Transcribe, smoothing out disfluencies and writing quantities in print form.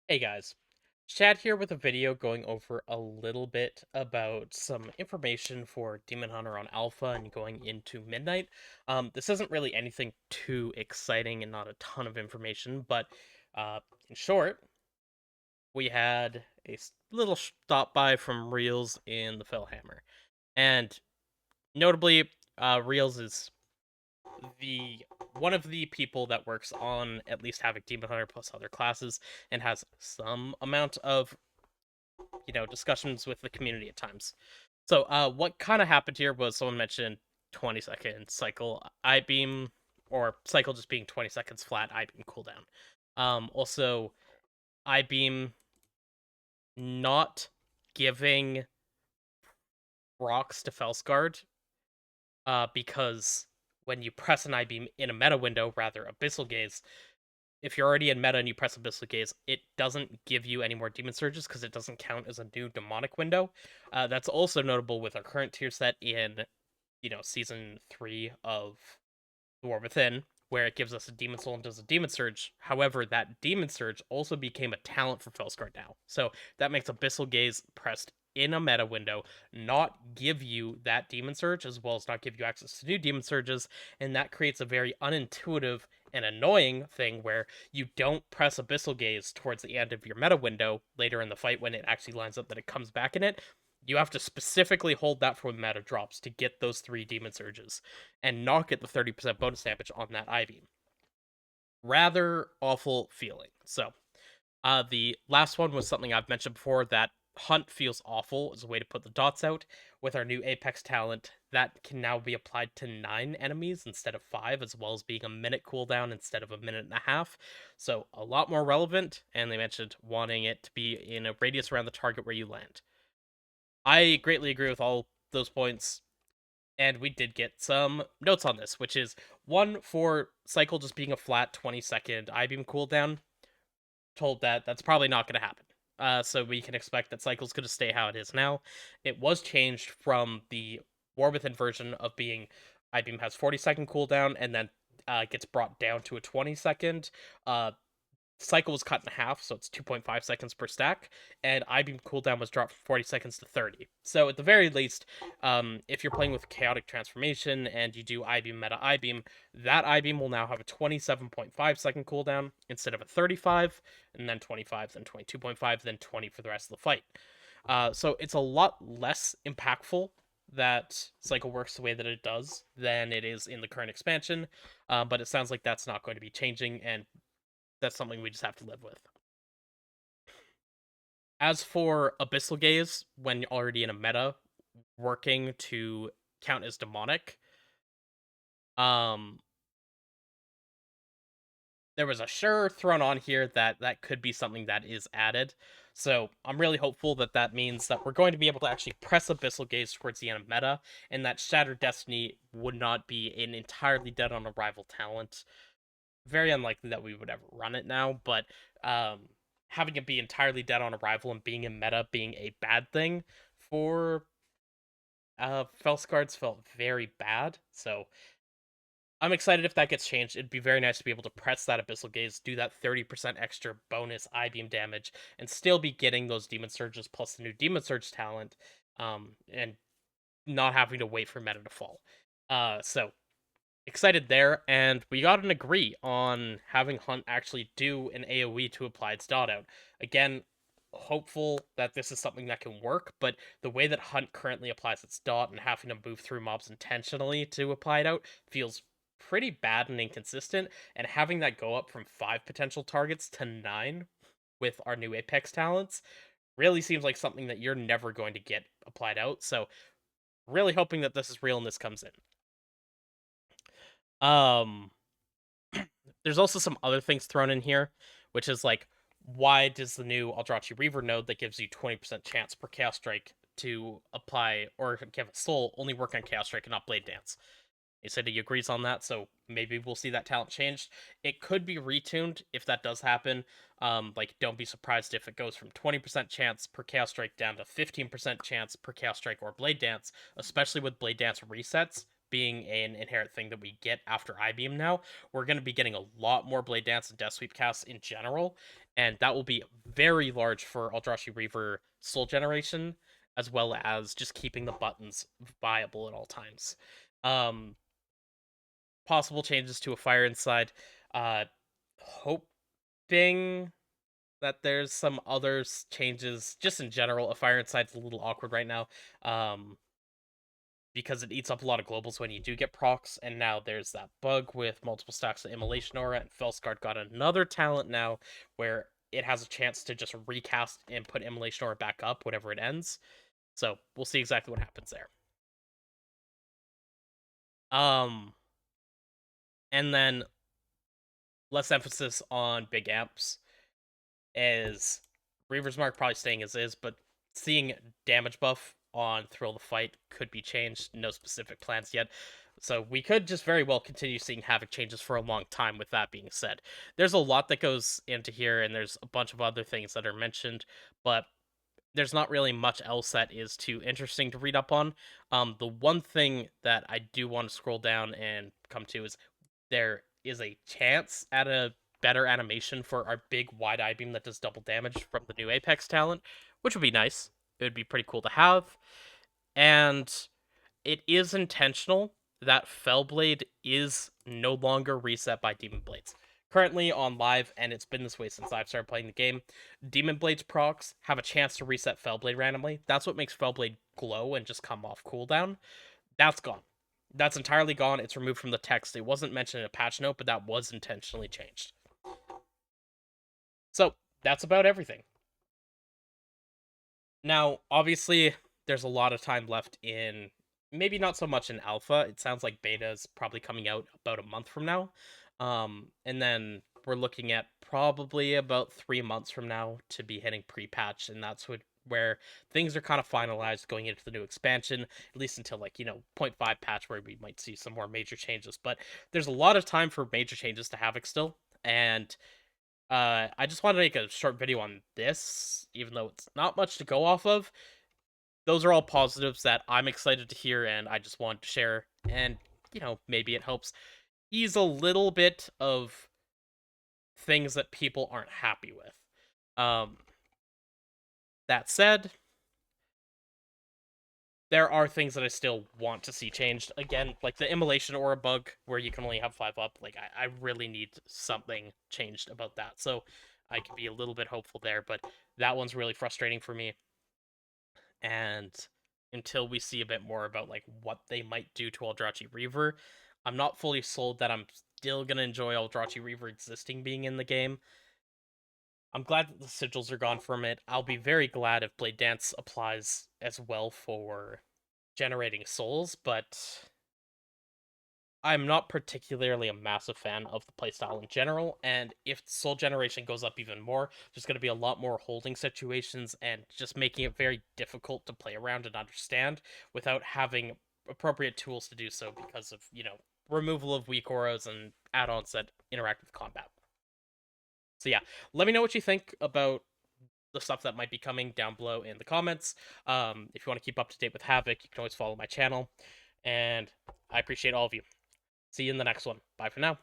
Hey guys, Chad here with a video going over a little bit about some information for Demon Hunter on Alpha and going into Midnight. This isn't really anything too exciting and not a ton of information, but uh, in short, we had a little stop by from Reels in the Fellhammer, and notably, Reels is the one of the people that works on at least Havoc Demon Hunter plus other classes and has some amount of discussions with the community at times. So what kind of happened here was someone mentioned 20-second cycle I beam, or cycle just being 20 seconds flat I beam cooldown. Also I beam not giving rocks to Felsguard, because when you press an I beam in a meta window, rather Abyssal Gaze, if you're already in meta and you press Abyssal Gaze, it doesn't give you any more Demon Surges because it doesn't count as a new demonic window. That's also notable with our current tier set in, season 3 of The War Within, where it gives us a Demon Soul and does a Demon Surge. However, that Demon Surge also became a talent for Felsguard now. So that makes Abyssal Gaze pressed in a meta window not give you that Demon Surge, as well as not give you access to new Demon Surges, and that creates a very unintuitive and annoying thing where you don't press Abyssal Gaze towards the end of your meta window later in the fight when it actually lines up that it comes back in it. You have to specifically hold that for when meta drops to get those 3 Demon Surges and not get the 30% bonus damage on that I beam. Rather awful feeling. So, the last one was something I've mentioned before, that Hunt feels awful as a way to put the dots out. With our new Apex talent, that can now be applied to 9 enemies instead of 5, as well as being a minute cooldown instead of a minute and a half. So, a lot more relevant, and they mentioned wanting it to be in a radius around the target where you land. I greatly agree with all those points, and we did get some notes on this, which is one for cycle just being a flat 20-second I beam cooldown. Told that that's probably not going to happen. So we can expect that cycle's going to stay how it is now. It was changed from the War Within version of being I beam has 40-second cooldown and then gets brought down to a 20-second. Cycle was cut in half, so it's 2.5 seconds per stack, and I-beam cooldown was dropped from 40 seconds to 30. So at the very least, if you're playing with Chaotic Transformation and you do I-beam meta I-beam, that I-beam will now have a 27.5-second cooldown instead of a 35, and then 25, then 22.5, then 20 for the rest of the fight. So it's a lot less impactful that cycle works the way that it does than it is in the current expansion, but it sounds like that's not going to be changing, and that's something we just have to live with. As for Abyssal Gaze, when you're already in a meta, working to count as demonic, um, there was a sure thrown on here that that could be something that is added. So I'm really hopeful that that means that we're going to be able to actually press Abyssal Gaze towards the end of meta, and that Shattered Destiny would not be an entirely dead on arrival talent. Very unlikely that we would ever run it now, but having it be entirely dead on arrival and being in meta being a bad thing for Felscards felt very bad. So I'm excited if that gets changed. It'd be very nice to be able to press that Abyssal Gaze, do that 30% extra bonus I-beam damage, and still be getting those Demon Surges plus the new Demon Surge talent, and not having to wait for meta to fall. So excited there, and we got an agree on having Hunt actually do an AoE to apply its dot out. Again, hopeful that this is something that can work, but the way that Hunt currently applies its dot and having to move through mobs intentionally to apply it out feels pretty bad and inconsistent, and having that go up from 5 potential targets to 9 with our new Apex talents really seems like something that you're never going to get applied out, so really hoping that this is real and this comes in. Um, there's also some other things thrown in here, which is like, why does the new Aldrachi Reaver node that gives you 20% chance per Chaos Strike to apply or give a soul only work on Chaos Strike and not Blade Dance? He said he agrees on that, so maybe we'll see that talent changed. It could be retuned if that does happen. Like, don't be surprised if it goes from 20% chance per Chaos Strike down to 15% chance per Chaos Strike or Blade Dance, especially with Blade Dance resets. being an inherent thing that we get after I-Beam now, we're going to be getting a lot more Blade Dance and Death Sweep casts in general, and that will be very large for Aldrachi Reaver soul generation, as well as just keeping the buttons viable at all times. Um, Possible changes to a Fire Inside. Hoping that there's some other changes just in general. A Fire Inside's a little awkward right now. Um, because it eats up a lot of globals when you do get procs, and now there's that bug with multiple stacks of Immolation Aura, and Felsguard got another talent now where it has a chance to just recast and put Immolation Aura back up whenever it ends. So we'll see exactly what happens there. Um, and then less emphasis on big amps, as Reaver's Mark probably staying as is, but seeing damage buff on Thrill the Fight could be changed. No specific plans yet. So we could just very well continue seeing Havoc changes for a long time, with that being said. There's a lot that goes into here, and there's a bunch of other things that are mentioned, but there's not really much else that is too interesting to read up on. The one thing that I do want to scroll down and come to is there is a chance at a better animation for our big wide eye beam that does double damage from the new Apex talent, which would be nice. It would be pretty cool to have. And it is intentional that Fellblade is no longer reset by Demon Blades. Currently on live, and it's been this way since I've started playing the game, Demon Blades procs have a chance to reset Fellblade randomly. That's what makes Fellblade glow and just come off cooldown. That's gone. That's entirely gone. It's removed from the text. It wasn't mentioned in a patch note, but that was intentionally changed. So that's about everything. Now, obviously, there's a lot of time left in, maybe not so much in alpha. It sounds like beta is probably coming out about a month from now. And then we're looking at probably about 3 months from now to be hitting pre-patch, and that's where things are kind of finalized going into the new expansion, at least until, like, 0.5 patch, where we might see some more major changes. But there's a lot of time for major changes to Havoc still, and I just wanted to make a short video on this, even though it's not much to go off of. Those are all positives that I'm excited to hear, and I just want to share, and, maybe it helps ease a little bit of things that people aren't happy with. That said, there are things that I still want to see changed. Again, like the Immolation Aura bug, where you can only have 5 up. Like, I really need something changed about that. So I can be a little bit hopeful there, but that one's really frustrating for me. And until we see a bit more about, like, what they might do to Aldrachi Reaver, I'm not fully sold that I'm still gonna enjoy Aldrachi Reaver existing being in the game. I'm glad that the sigils are gone from it. I'll be very glad if Blade Dance applies as well for generating souls, but I'm not particularly a massive fan of the playstyle in general, and if soul generation goes up even more, there's going to be a lot more holding situations and just making it very difficult to play around and understand without having appropriate tools to do so because of, removal of weak auras and add-ons that interact with combat. So yeah, let me know what you think about the stuff that might be coming down below in the comments. If you want to keep up to date with Havoc, you can always follow my channel, and I appreciate all of you. See you in the next one. Bye for now.